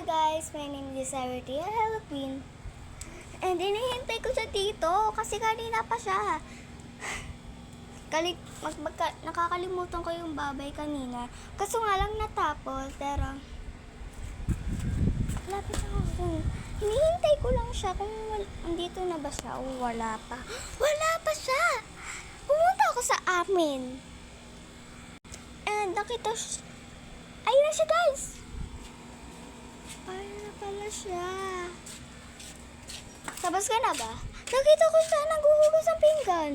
Hi guys, my name is Sarity, a Hello Queen. And inihintay ko siya dito kasi kanina pa siya. Nakakalimutan ko yung babay kanina. Kaso nga lang natapos, pero lapit ako. Hinihintay ko lang siya kung andito na ba siya o wala pa. Wala pa siya! Pumunta ako sa amin. And nakita siya. Ayun na siya guys! Ayun na pala siya. Tapos ka na ba? Nakita ko siya naghuhugas ng pinggan.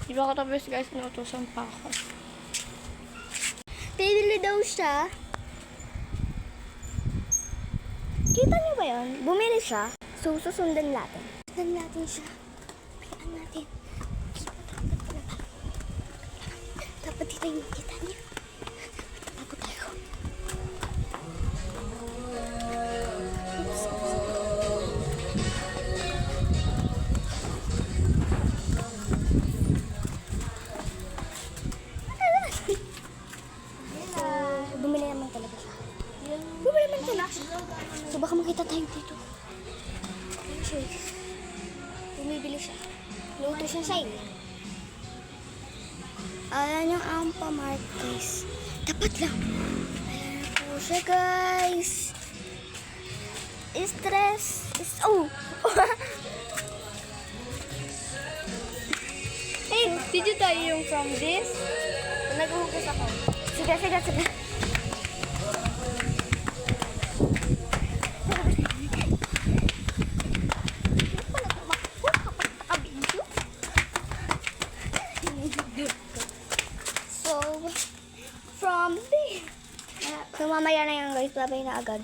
Di ba katapos guys, nautusan pa ako. Bibili daw siya. Kita niyo ba yun? Bumili siya. So, susundan natin. Susundan natin siya. Pilaan natin. Dapat dito yung makita niya. Tago tayo. Bumili naman talaga siya. Bumili naman talaga siya. So baka makita tayo dito. So, bumibili siya. Luto siya sa inyo. Ayan yung Ampamart guys. Dapat lang. Ayan po siya guys. Stress. Oh! Hey, did you tayo yung from this? Naghuhugas ako. Sige. So, from there. So, mamaya na yan guys. Babay na agad.